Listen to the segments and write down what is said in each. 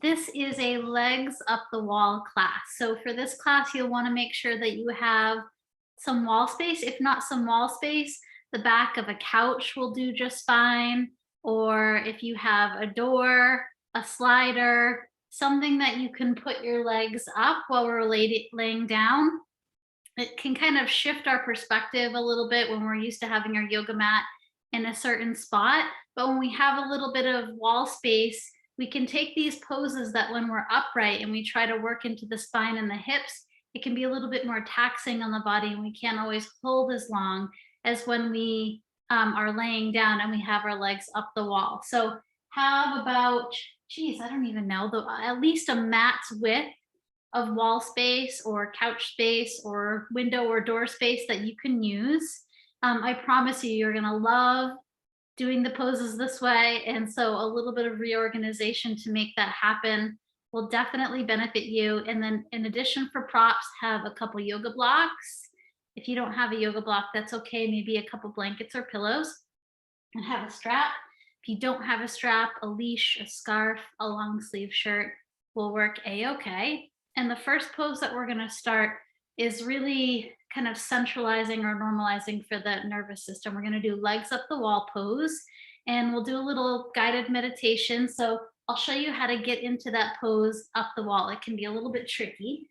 This is a legs up the wall class. So for this class, you'll want to make sure that you have some wall space. If not some wall space, the back of a couch will do just fine. Or if you have a door, a slider, something that you can put your legs up while we're laying down. It can kind of shift our perspective a little bit when we're used to having our yoga mat in a certain spot. But when we have a little bit of wall space, we can take these poses that when we're upright and we try to work into the spine and the hips, it can be a little bit more taxing on the body and we can't always hold as long as when we are laying down and we have our legs up the wall. So have about, geez, I don't even know, at least a mat's width of wall space or couch space or window or door space that you can use. I promise you, you're going to love doing the poses this way. And so a little bit of reorganization to make that happen will definitely benefit you. And then in addition for props, have a couple yoga blocks. If you don't have a yoga block, that's okay. Maybe a couple blankets or pillows and have a strap. If you don't have a strap, a leash, a scarf, a long sleeve shirt will work a-okay. And the first pose that we're going to start is really kind of centralizing or normalizing for the nervous system. We're going to do legs up the wall pose and we'll do a little guided meditation. So I'll show you how to get into that pose up the wall. It can be a little bit tricky.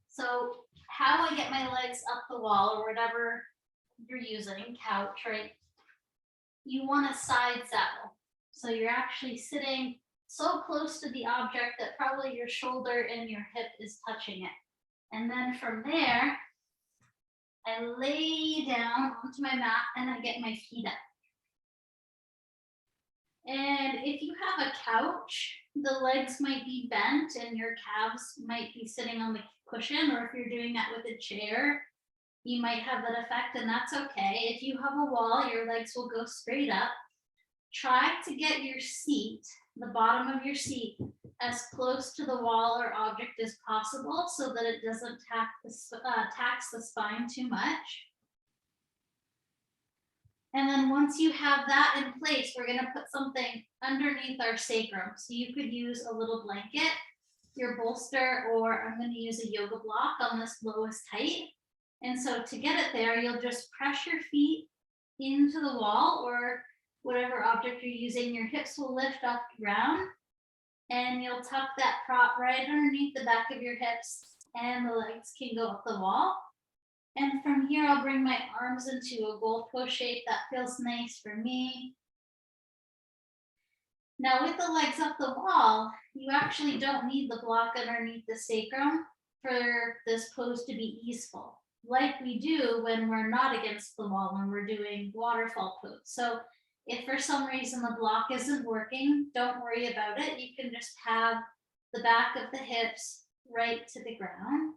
So how I get my legs up the wall or whatever you're using, couch, right? You want a side saddle. So you're actually sitting so close to the object that probably your shoulder and your hip is touching it. And then from there, I lay down onto my mat and I get my feet up. And if you have a couch, the legs might be bent and your calves might be sitting on the cushion, or if you're doing that with a chair, you might have that effect, and that's okay. If you have a wall, your legs will go straight up. Try to get your seat, the bottom of your seat, as close to the wall or object as possible so that it doesn't tax the spine too much. And then once you have that in place, we're going to put something underneath our sacrum. So you could use a little blanket, your bolster, or I'm going to use a yoga block on this lowest height. And so to get it there, you'll just press your feet into the wall or whatever object you're using. Your hips will lift off the ground and you'll tuck that prop right underneath the back of your hips and the legs can go up the wall. And from here, I'll bring my arms into a goalpost shape. That feels nice for me. Now with the legs up the wall, you actually don't need the block underneath the sacrum for this pose to be easeful, like we do when we're not against the wall, when we're doing waterfall pose. So if for some reason the block isn't working, don't worry about it. You can just have the back of the hips right to the ground.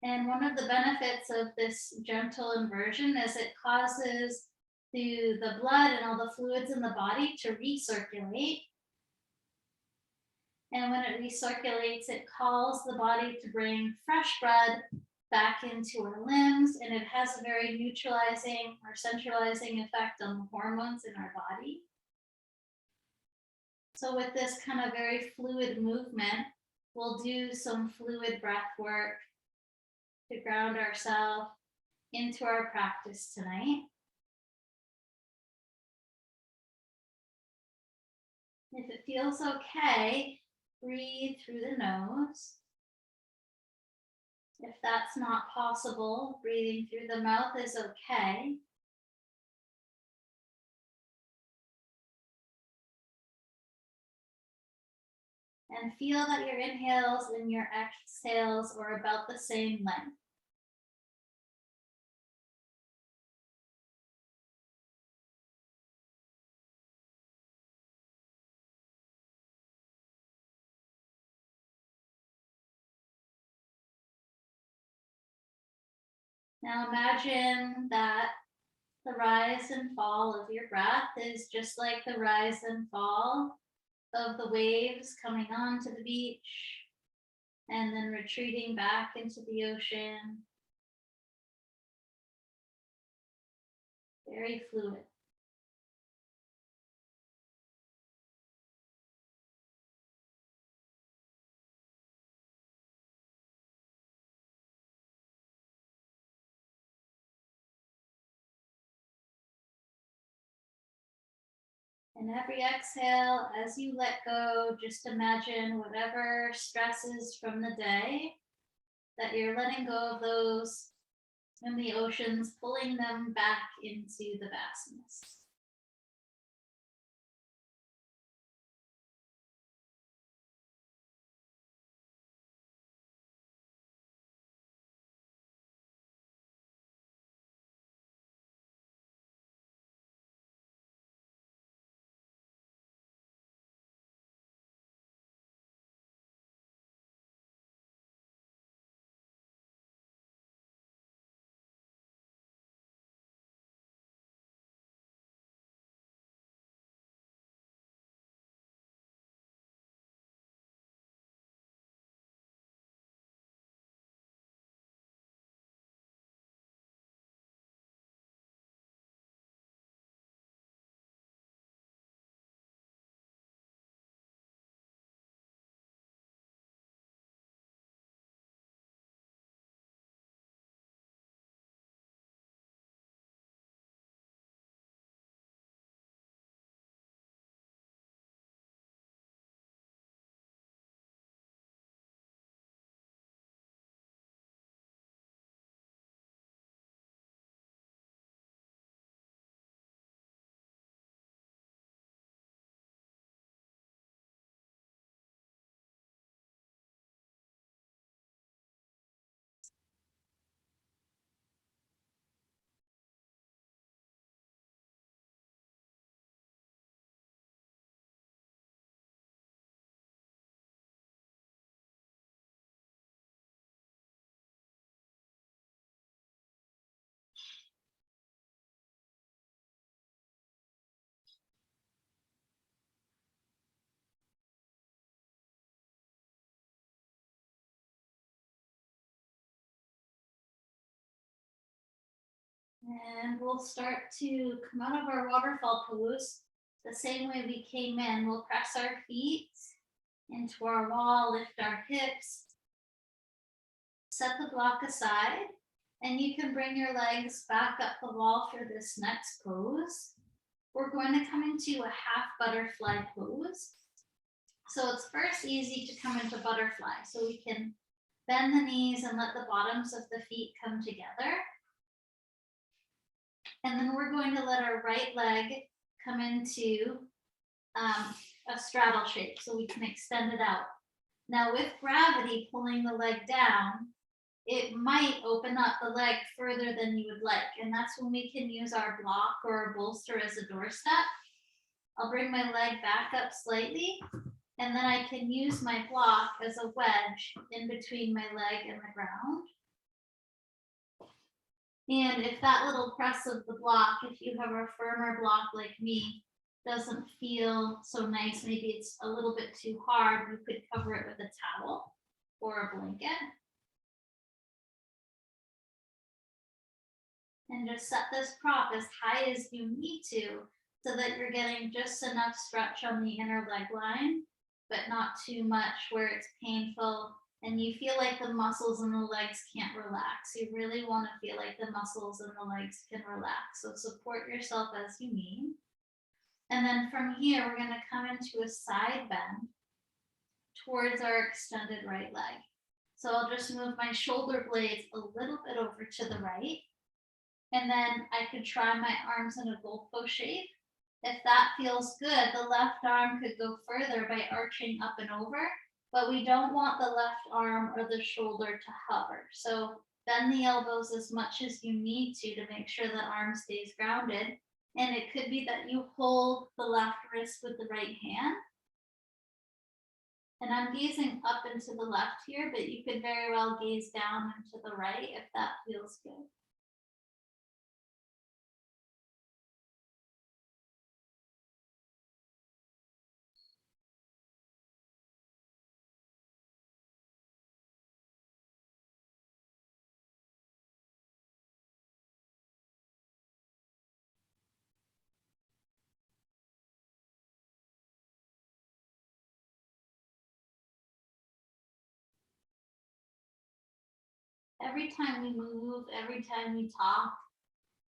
And one of the benefits of this gentle inversion is it causes the blood and all the fluids in the body to recirculate. And when it recirculates, it calls the body to bring fresh blood back into our limbs, and it has a very neutralizing or centralizing effect on the hormones in our body. So with this kind of very fluid movement, we'll do some fluid breath work to ground ourselves into our practice tonight. If it feels okay, breathe through the nose. If that's not possible, breathing through the mouth is okay. And feel that your inhales and your exhales are about the same length. Now imagine that the rise and fall of your breath is just like the rise and fall of the waves coming onto the beach. and then retreating back into the ocean. Very fluid. And every exhale, as you let go, just imagine whatever stresses from the day that you're letting go of those in the oceans, pulling them back into the vastness. And we'll start to come out of our waterfall pose the same way we came in. We'll press our feet into our wall, lift our hips, set the block aside, and you can bring your legs back up the wall for this next pose. We're going to come into a half butterfly pose. So it's first easy to come into butterfly. So we can bend the knees and let the bottoms of the feet come together. And then we're going to let our right leg come into a straddle shape so we can extend it out. Now with gravity pulling the leg down, it might open up the leg further than you would like. And that's when we can use our block or our bolster as a doorstep. I'll bring my leg back up slightly, and then I can use my block as a wedge in between my leg and the ground. And if that little press of the block, if you have a firmer block like me, doesn't feel so nice, maybe it's a little bit too hard, you could cover it with a towel or a blanket. And just set this prop as high as you need to so that you're getting just enough stretch on the inner leg line, but not too much where it's painful and you feel like the muscles in the legs can't relax. You really want to feel like the muscles in the legs can relax. So support yourself as you need. And then from here, we're going to come into a side bend towards our extended right leg. So I'll just move my shoulder blades a little bit over to the right. And then I could try my arms in a goalpost shape. If that feels good, the left arm could go further by arching up and over, but we don't want the left arm or the shoulder to hover. So bend the elbows as much as you need to make sure the arm stays grounded. And it could be that you hold the left wrist with the right hand. And I'm gazing up into the left here, but you could very well gaze down into the right if that feels good. every time we move, every time we talk,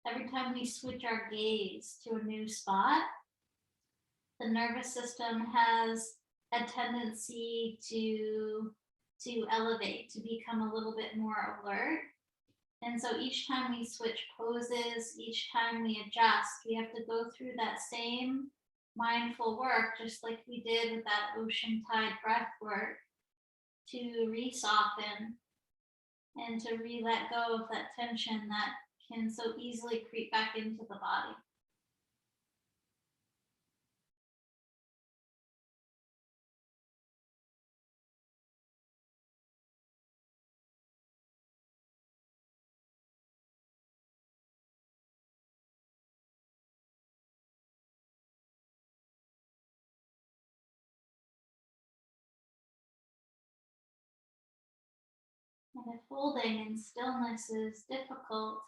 every time we switch our gaze to a new spot, the nervous system has a tendency to elevate, to become a little bit more alert. And so each time we switch poses, each time we adjust, we have to go through that same mindful work, just like we did with that ocean tide breath work, to re-soften and to re-let go of that tension that can so easily creep back into the body. And if holding in stillness is difficult,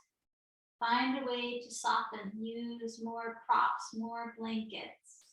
find a way to soften. Use more props, more blankets.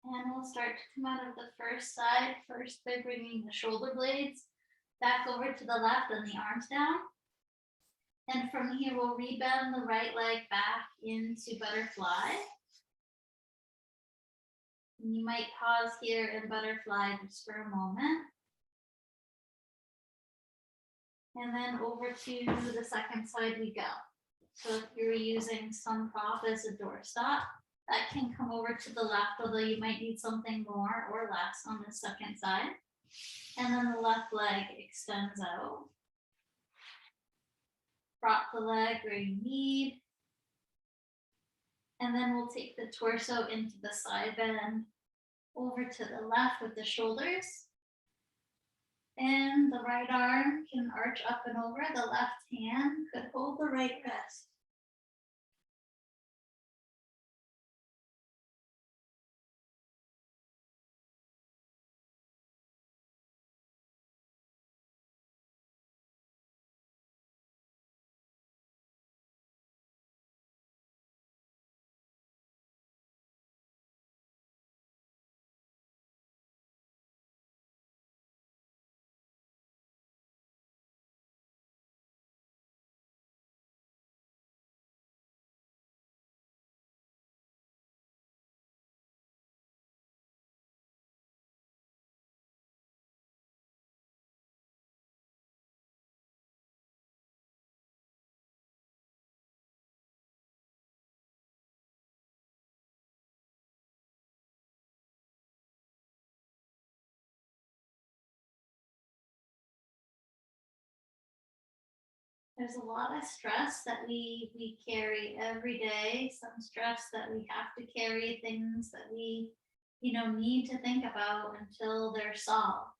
And we'll start to come out of the first side, first by bringing the shoulder blades back over to the left and the arms down. And from here, we'll rebend the right leg back into butterfly. And you might pause here in butterfly just for a moment. And then over to the second side we go. So if you're using some prop as a doorstop, that can come over to the left, although you might need something more or less on the second side. And then the left leg extends out. Prop the leg where you need. And then we'll take the torso into the side bend over to the left with the shoulders. And the right arm can arch up and over. The left hand could hold the right wrist. There's a lot of stress that we carry every day, some stress that we have to carry, things that we, need to think about until they're solved.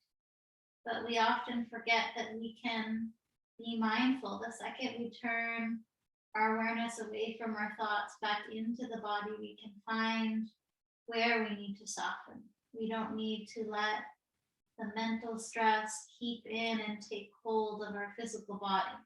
But we often forget that we can be mindful. The second we turn our awareness away from our thoughts back into the body, we can find where we need to soften. We don't need to let the mental stress keep in and take hold of our physical body.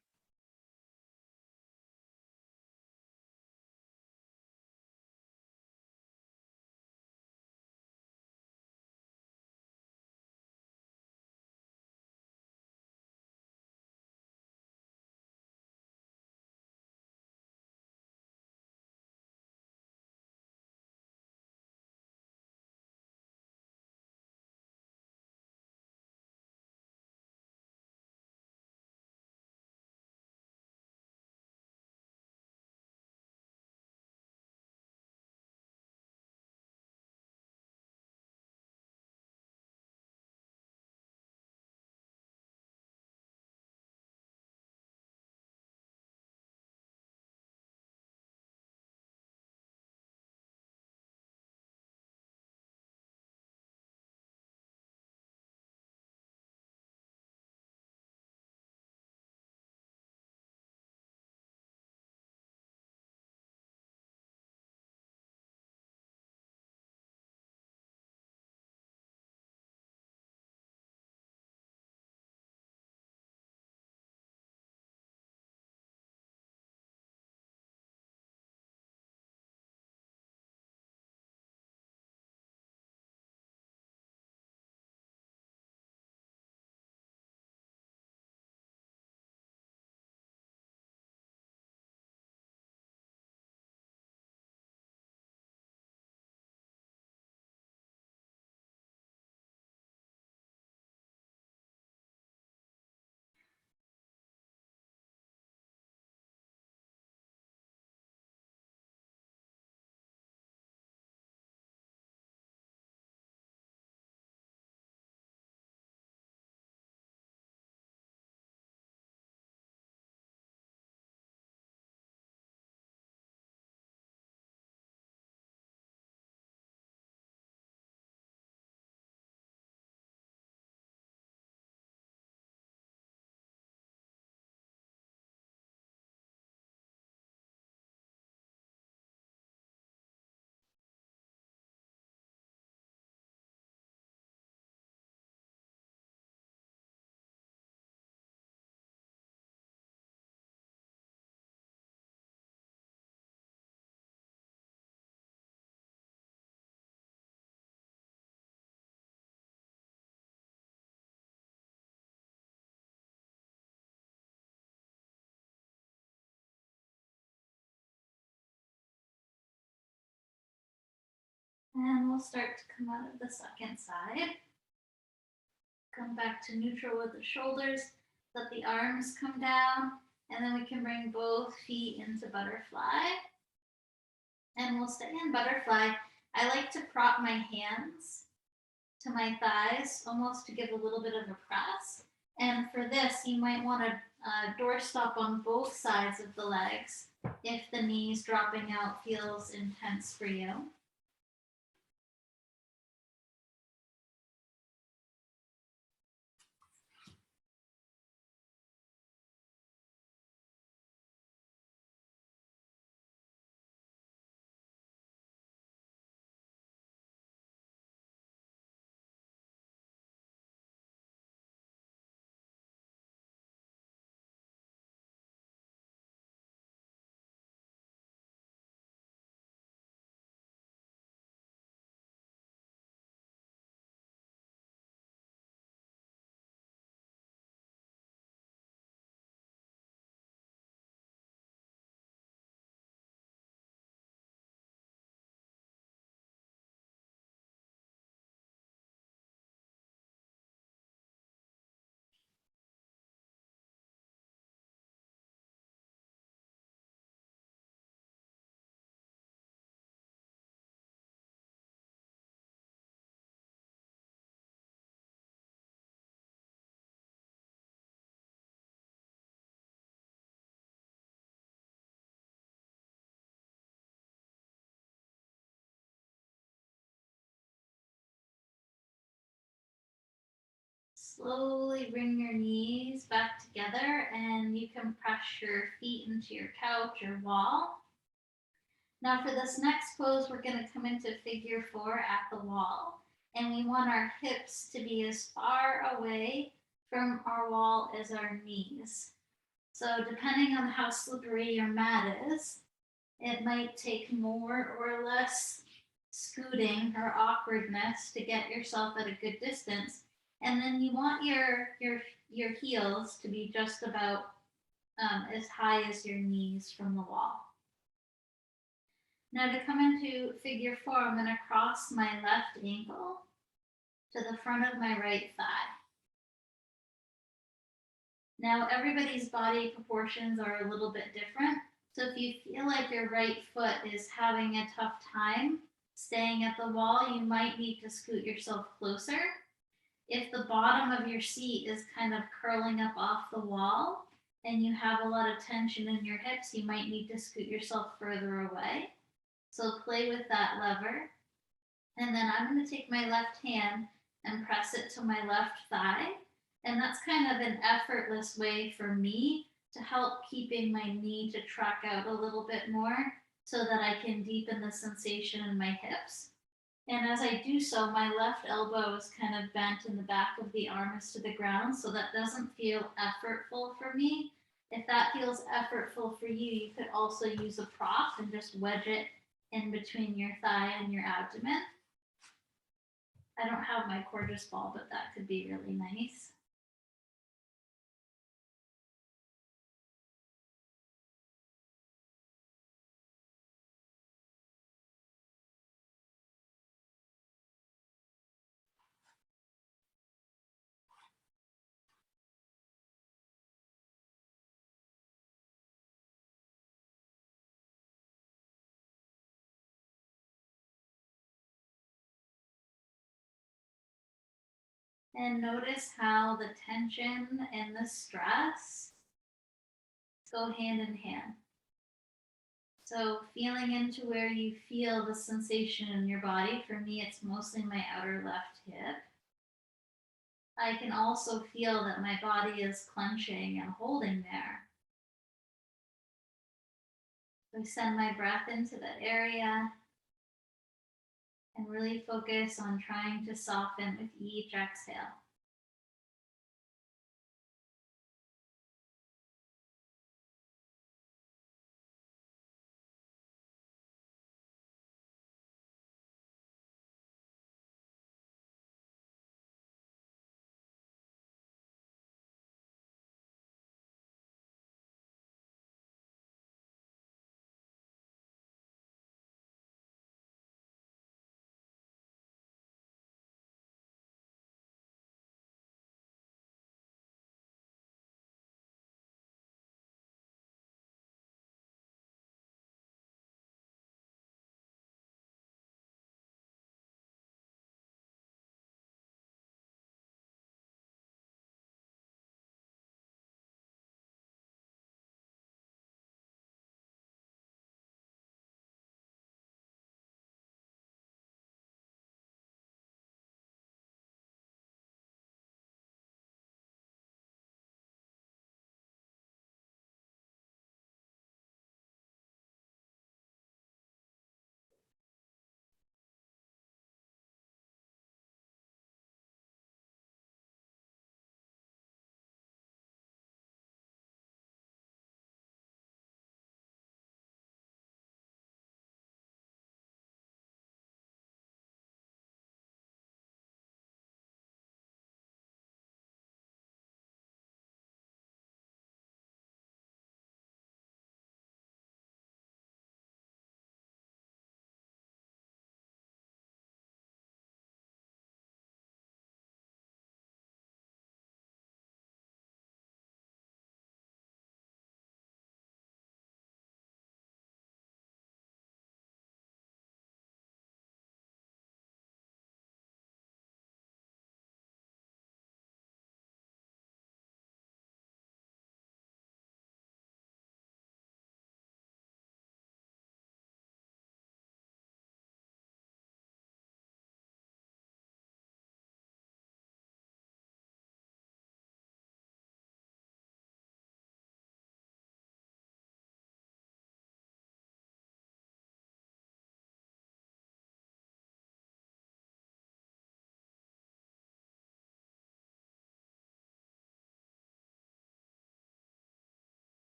And we'll start to come out of the second side. Come back to neutral with the shoulders. Let the arms come down. And then we can bring both feet into butterfly. And we'll stay in butterfly. I like to prop my hands to my thighs, almost to give a little bit of a press. And for this, you might want to doorstop on both sides of the legs if the knees dropping out feels intense for you. Slowly bring your knees back together and you can press your feet into your couch or wall. Now for this next pose, we're going to come into figure 4 at the wall. And we want our hips to be as far away from our wall as our knees. So depending on how slippery your mat is, it might take more or less scooting or awkwardness to get yourself at a good distance. And then you want your heels to be just about as high as your knees from the wall. Now to come into figure 4, I'm going to cross my left ankle to the front of my right thigh. Now everybody's body proportions are a little bit different. So if you feel like your right foot is having a tough time staying at the wall, you might need to scoot yourself closer. If the bottom of your seat is kind of curling up off the wall and you have a lot of tension in your hips, you might need to scoot yourself further away. So play with that lever. And then I'm going to take my left hand and press it to my left thigh. And that's kind of an effortless way for me to help keeping my knee to track out a little bit more so that I can deepen the sensation in my hips. And as I do so, my left elbow is kind of bent and the back of the arm is to the ground, so that doesn't feel effortful for me. If that feels effortful for you, you could also use a prop and just wedge it in between your thigh and your abdomen. I don't have my gorgeous ball, but that could be really nice. And notice how the tension and the stress go hand in hand. So feeling into where you feel the sensation in your body. For me, it's mostly my outer left hip. I can also feel that my body is clenching and holding there. So I send my breath into that area and really focus on trying to soften with each exhale.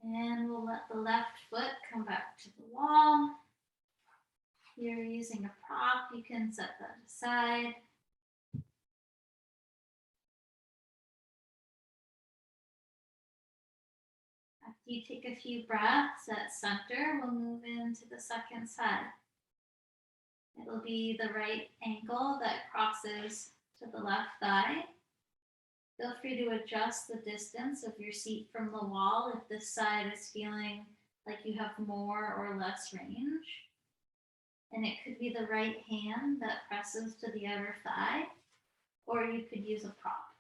And we'll let the left foot come back to the wall. If you're using a prop, you can set that aside. After you take a few breaths at center, we'll move into the second side. It'll be the right ankle that crosses to the left thigh. Feel free to adjust the distance of your seat from the wall if this side is feeling like you have more or less range. And it could be the right hand that presses to the outer thigh, or you could use a prop.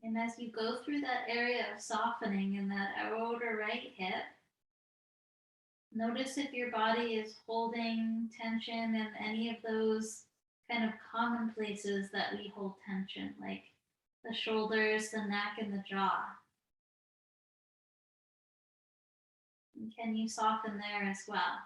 And as you go through that area of softening in that outer right hip, notice if your body is holding tension in any of those kind of common places that we hold tension, like the shoulders, the neck, and the jaw. And can you soften there as well?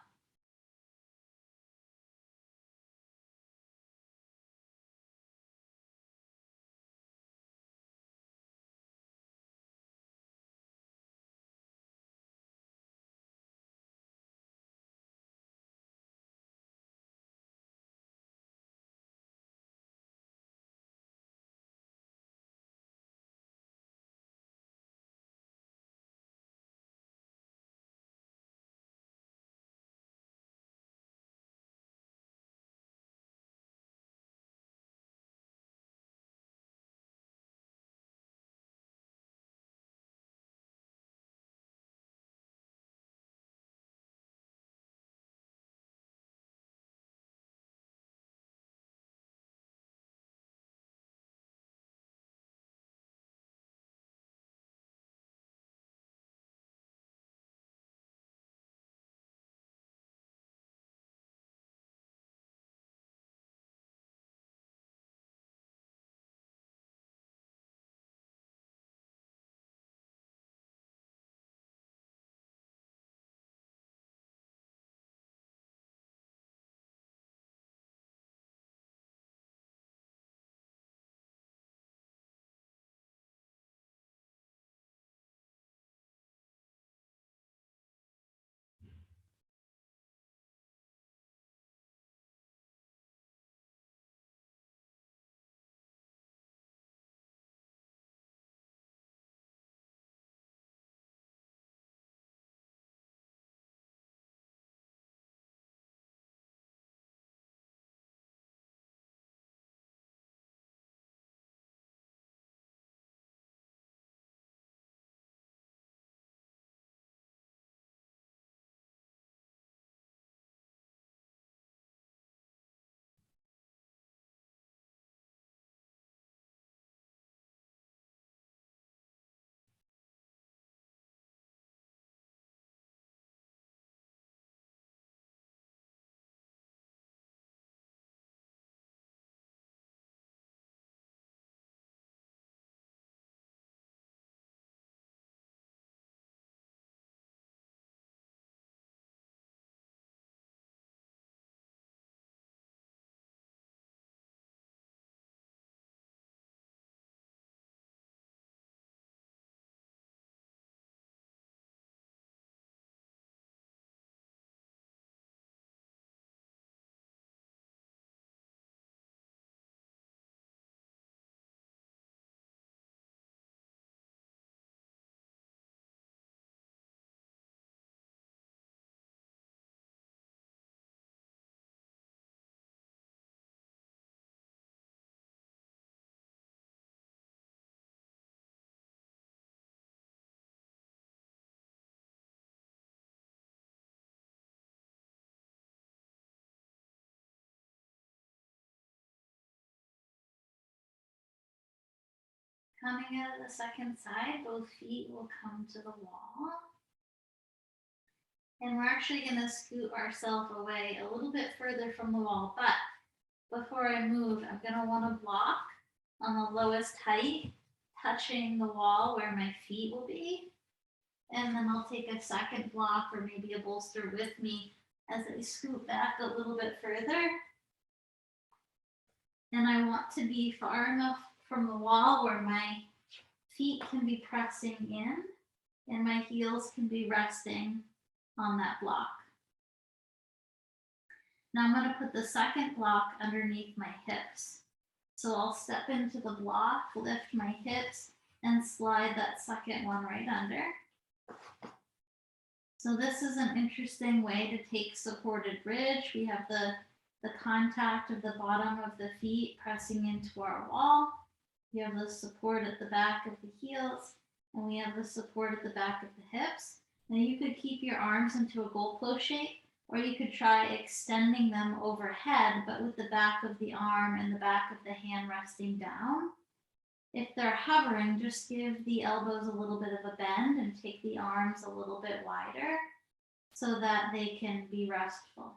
Coming out of the second side, both feet will come to the wall. And we're actually going to scoot ourselves away a little bit further from the wall. But before I move, I'm going to want to block on the lowest height, touching the wall where my feet will be. And then I'll take a second block or maybe a bolster with me as I scoot back a little bit further. And I want to be far enough from the wall where my feet can be pressing in and my heels can be resting on that block. Now I'm going to put the second block underneath my hips. So I'll step into the block, lift my hips, and slide that second one right under. So this is an interesting way to take supported bridge. We have the contact of the bottom of the feet pressing into our wall. We have the support at the back of the heels, and we have the support at the back of the hips. Now you could keep your arms into a goal post shape, or you could try extending them overhead, but with the back of the arm and the back of the hand resting down. If they're hovering, just give the elbows a little bit of a bend and take the arms a little bit wider so that they can be restful.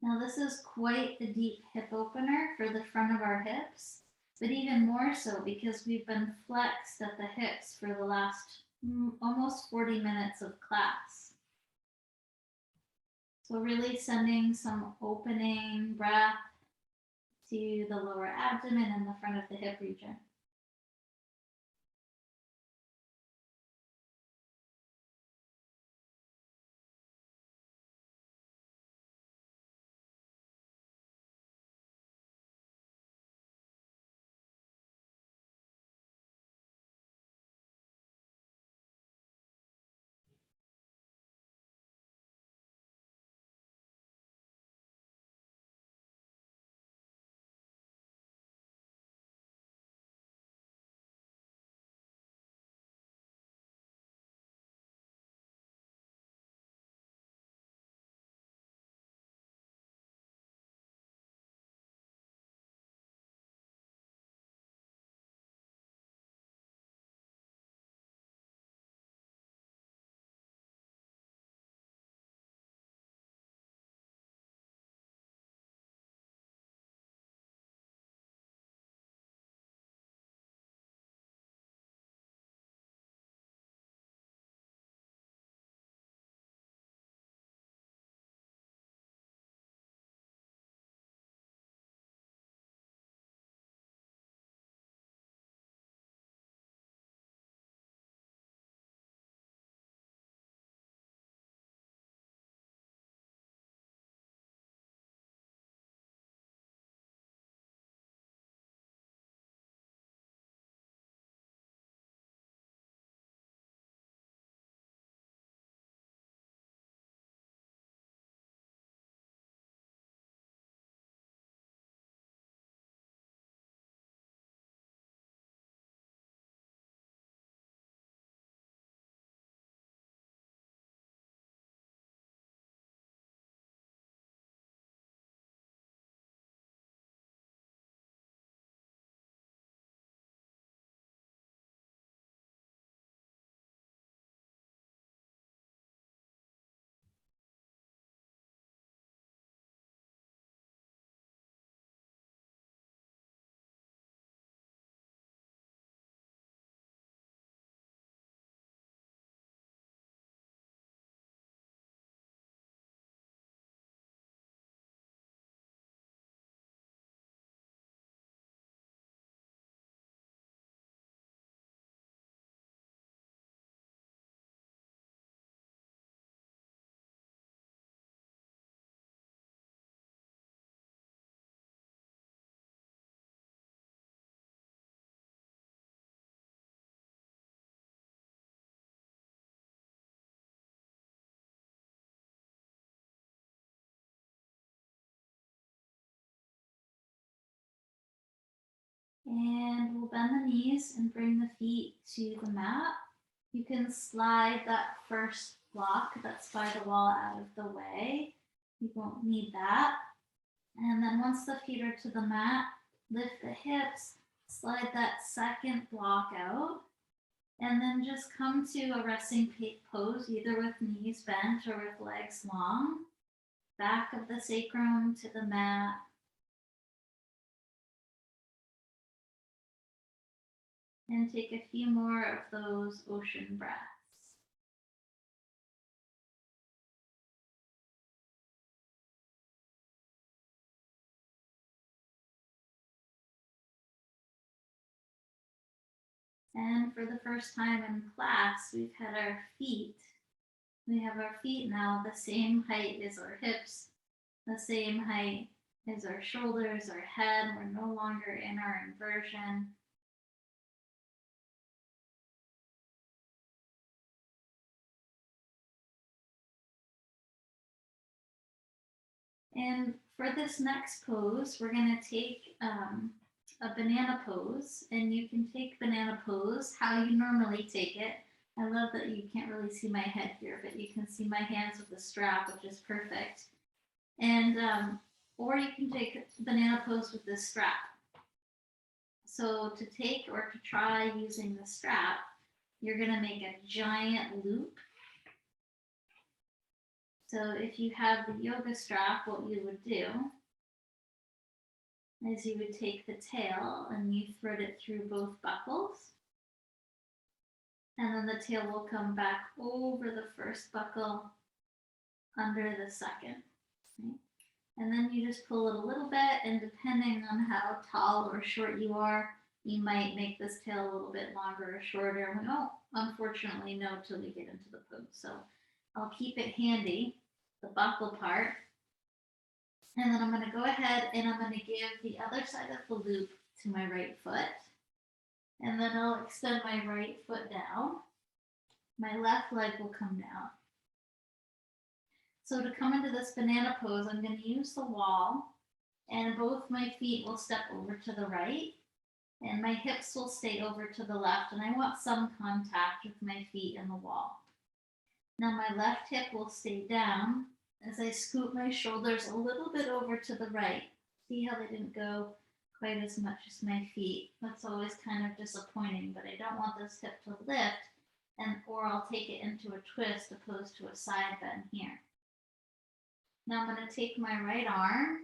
Now this is quite a deep hip opener for the front of our hips, but even more so because we've been flexed at the hips for the last almost 40 minutes of class. So really sending some opening breath to the lower abdomen and the front of the hip region. And we'll bend the knees and bring the feet to the mat. You can slide that first block that's by the wall out of the way. You won't need that. And then once the feet are to the mat, lift the hips, slide that second block out, And then just come to a resting pose, either with knees bent or with legs long. Back of the sacrum to the mat. And take a few more of those ocean breaths. And for the first time in class, we've had our feet. We have our feet now the same height as our hips, the same height as our shoulders, our head. We're no longer in our inversion. And for this next pose, we're going to take a banana pose, and you can take banana pose how you normally take it. I love that you can't really see my head here, but you can see my hands with the strap, which is perfect. And or you can take banana pose with this strap. So to take or to try using the strap, you're going to make a giant loop. So if you have the yoga strap, what you would do is you would take the tail and you thread it through both buckles. And then the tail will come back over the first buckle, under the second. Right? And then you just pull it a little bit, and depending on how tall or short you are, you might make this tail a little bit longer or shorter. And we won't, unfortunately, know till we get into the pose. So I'll keep it handy, the buckle part. And then I'm going to go ahead and I'm going to give the other side of the loop to my right foot. And then I'll extend my right foot down. My left leg will come down. So to come into this banana pose, I'm going to use the wall, and both my feet will step over to the right, and my hips will stay over to the left, and I want some contact with my feet and the wall. Now my left hip will stay down as I scoot my shoulders a little bit over to the right. See how they didn't go quite as much as my feet? That's always kind of disappointing, but I don't want this hip to lift, or I'll take it into a twist opposed to a side bend here. Now I'm going to take my right arm,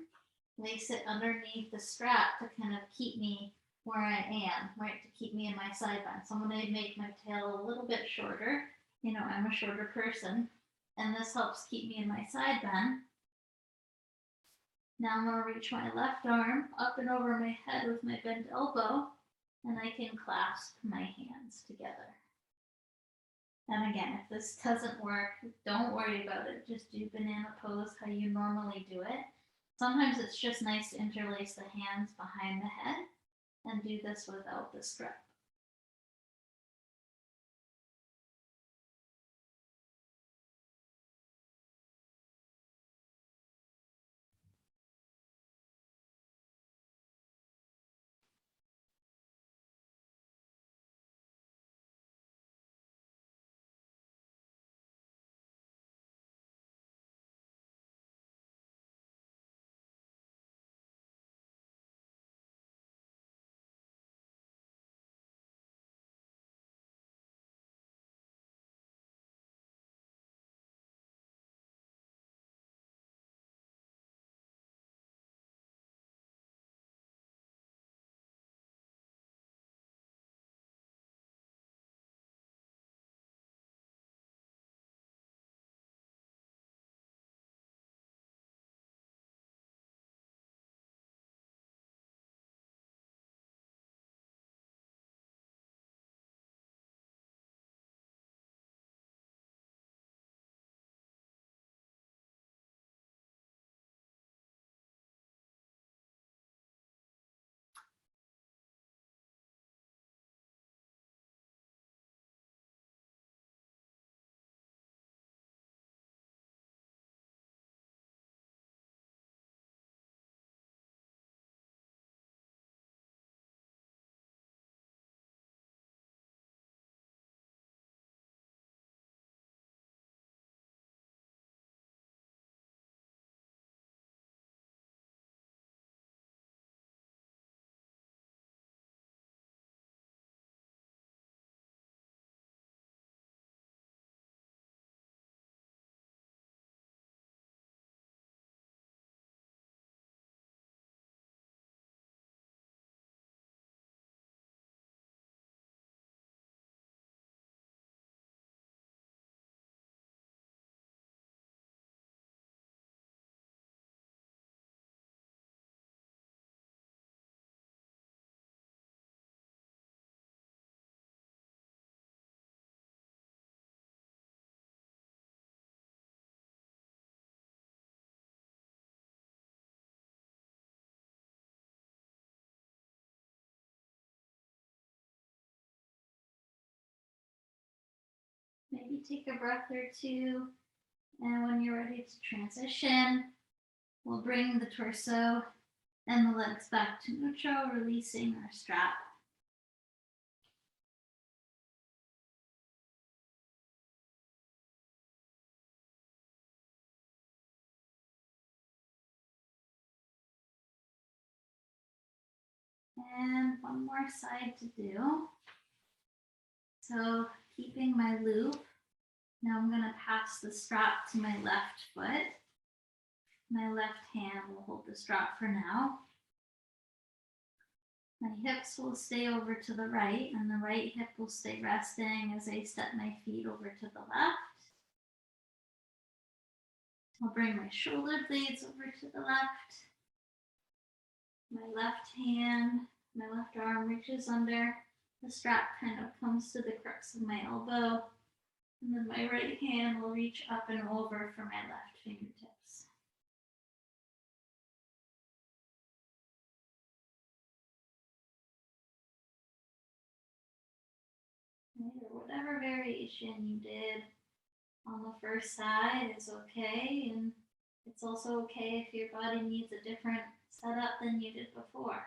place it underneath the strap to kind of keep me where I am, right, to keep me in my side bend. So I'm going to make my tail a little bit shorter. You know, I'm a shorter person, and this helps keep me in my side bend. Now I'm going to reach my left arm up and over my head with my bent elbow, and I can clasp my hands together. And again, if this doesn't work, don't worry about it. Just do banana pose how you normally do it. Sometimes it's just nice to interlace the hands behind the head and do this without the strap. maybe take a breath or two. And when you're ready to transition, we'll bring the torso and the legs back to neutral, releasing our strap. And one more side to do. So keeping my loop, now I'm going to pass the strap to my left foot. My left hand will hold the strap for now. My hips will stay over to the right, and the right hip will stay resting as I step my feet over to the left. I'll bring my shoulder blades over to the left. My left hand, my left arm reaches under. The strap kind of comes to the crux of my elbow. And then my right hand will reach up and over for my left fingertips. Or whatever variation you did on the first side is okay. And it's also okay if your body needs a different setup than you did before.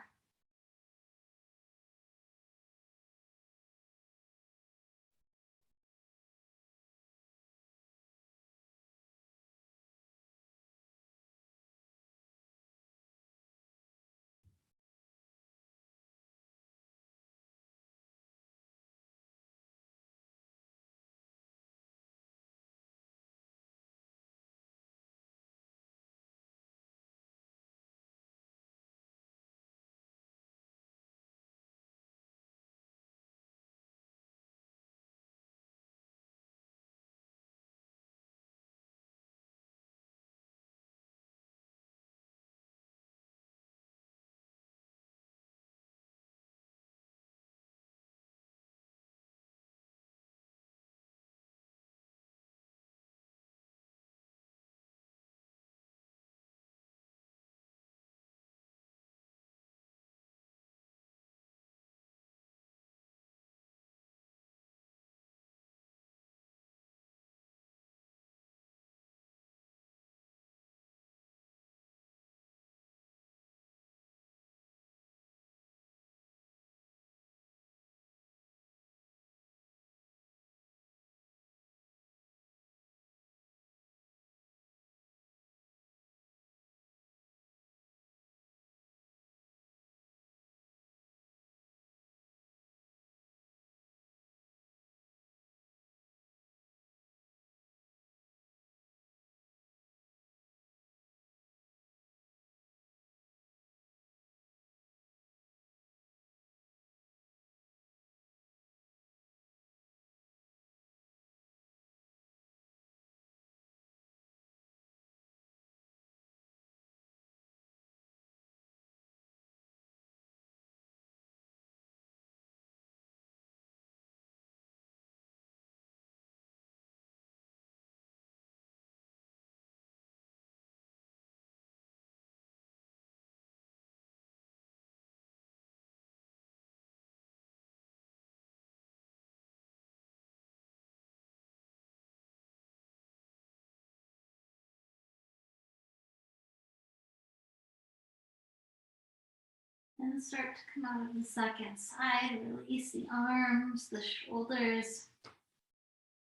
And start to come out of the second side. Release the arms, the shoulders,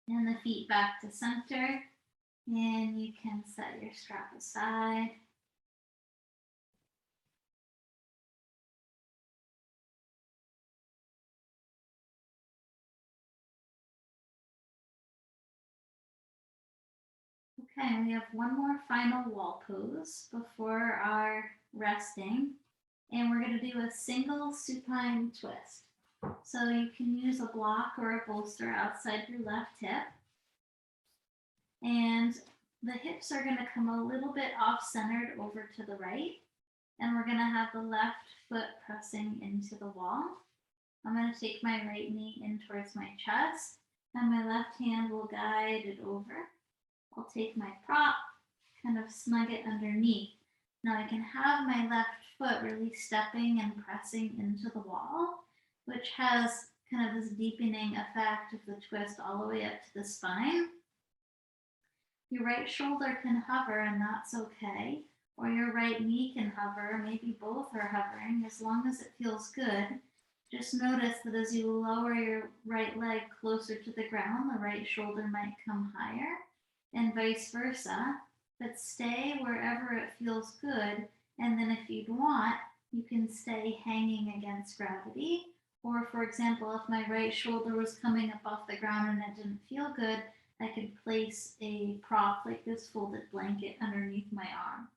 and the feet back to center. And you can set your strap aside. Okay, we have one more final wall pose before our resting. And we're going to do a single supine twist. So you can use a block or a bolster outside your left hip. And the hips are going to come a little bit off-centered over to the right. And we're going to have the left foot pressing into the wall. I'm going to take my right knee in towards my chest, and my left hand will guide it over. I'll take my prop, kind of snug it underneath. Now I can have my left foot really stepping and pressing into the wall, which has kind of this deepening effect of the twist all the way up to the spine. Your right shoulder can hover, and that's okay. Or your right knee can hover, maybe both are hovering, as long as it feels good. Just notice that as you lower your right leg closer to the ground, the right shoulder might come higher, and vice versa. But stay wherever it feels good, and then if you'd want, you can stay hanging against gravity. Or for example, if my right shoulder was coming up off the ground and it didn't feel good, I could place a prop like this folded blanket underneath my arm.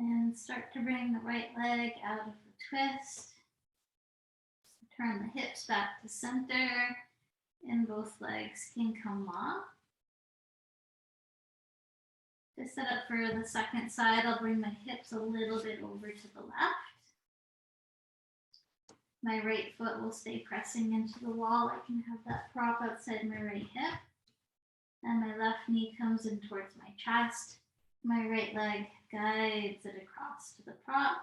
And start to bring the right leg out of the twist. Turn the hips back to center, and both legs can come off. To set up for the second side, I'll bring my hips a little bit over to the left. My right foot will stay pressing into the wall. I can have that prop outside my right hip. And my left knee comes in towards my chest. My right leg guides it across to the prop.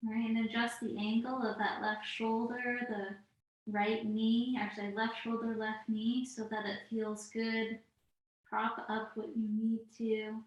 All right, and adjust the angle of that left shoulder, the right knee, actually left shoulder, left knee, so that it feels good. Prop up what you need to.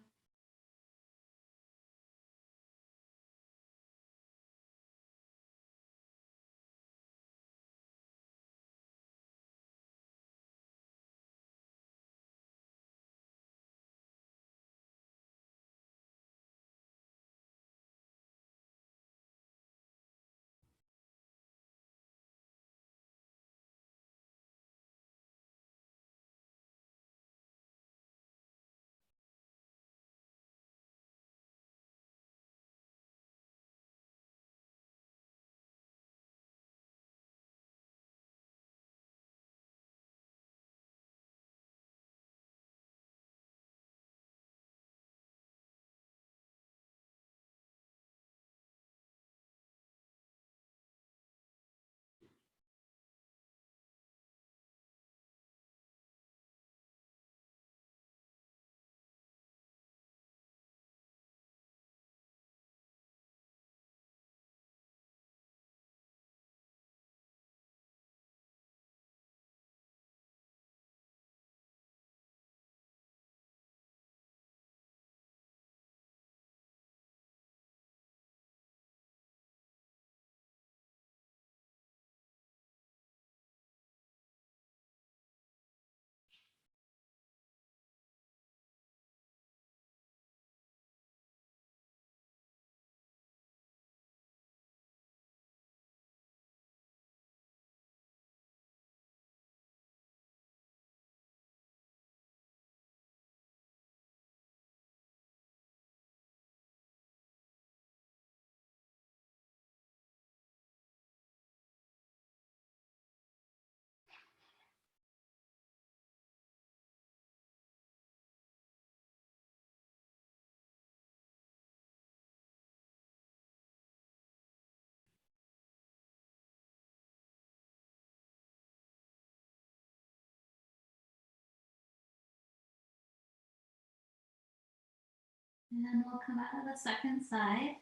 And we'll come out of the second side.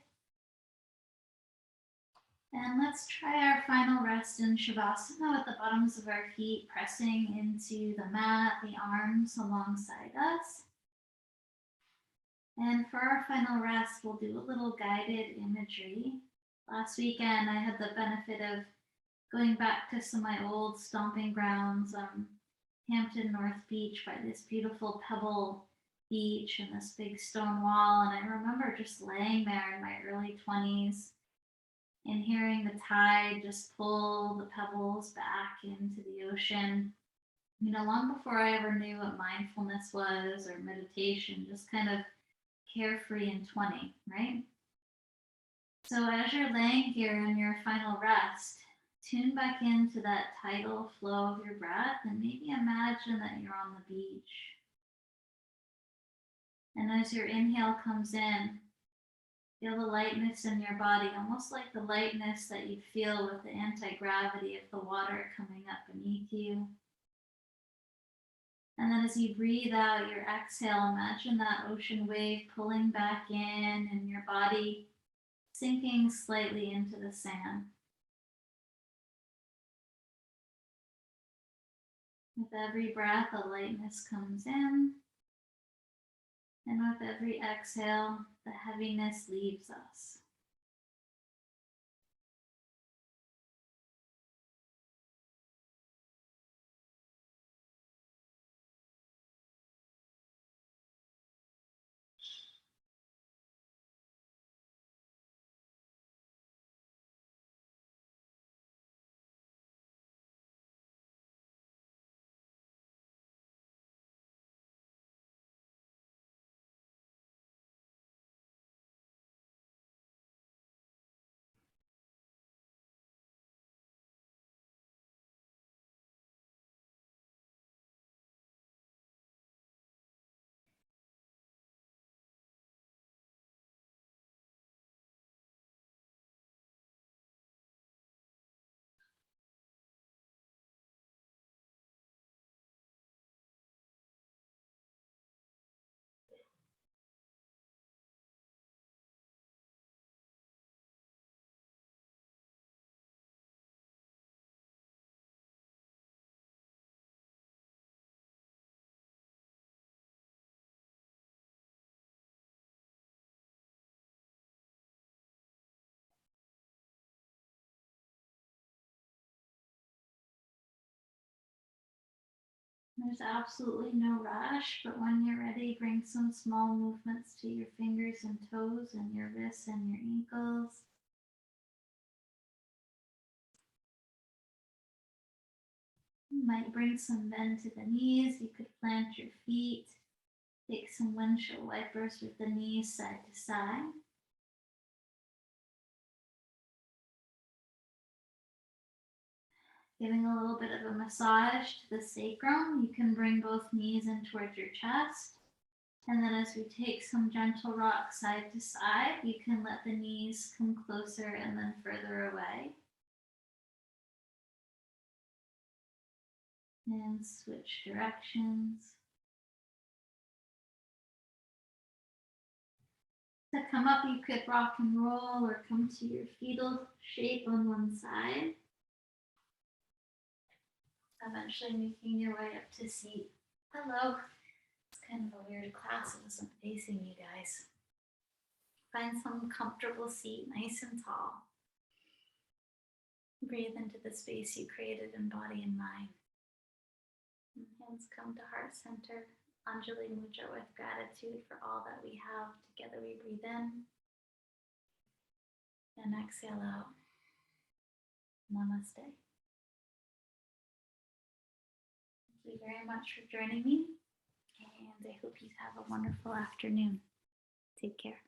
And let's try our final rest in Shavasana with the bottoms of our feet pressing into the mat, the arms alongside us. And for our final rest, we'll do a little guided imagery. Last weekend, I had the benefit of going back to some of my old stomping grounds, Hampton North Beach by this beautiful pebble beach and this big stone wall. And I remember just laying there in my early 20s and hearing the tide just pull the pebbles back into the ocean. You know, long before I ever knew what mindfulness was or meditation, just kind of carefree and 20, right? So as you're laying here in your final rest, tune back into that tidal flow of your breath and maybe imagine that you're on the beach. And as your inhale comes in, feel the lightness in your body, almost like the lightness that you'd feel with the anti-gravity of the water coming up beneath you. And then as you breathe out your exhale, imagine that ocean wave pulling back in and your body sinking slightly into the sand. With every breath, a lightness comes in. And with every exhale, the heaviness leaves us. There's absolutely no rush, but when you're ready, bring some small movements to your fingers and toes and your wrists and your ankles. You might bring some bend to the knees. You could plant your feet. Take some windshield wipers with the knees side to side. Giving a little bit of a massage to the sacrum. You can bring both knees in towards your chest. And then as we take some gentle rock side to side, you can let the knees come closer and then further away. And switch directions. To come up, you could rock and roll or come to your fetal shape on one side. Eventually making your way up to seat. Hello. It's kind of a weird class. It wasn't facing you guys. Find some comfortable seat, nice and tall. Breathe into the space you created in body and mind. And hands come to heart center. Anjali Mudra with gratitude for all that we have. Together we breathe in and exhale out. Namaste. Thank you very much for joining me, and I hope you have a wonderful afternoon. Take care.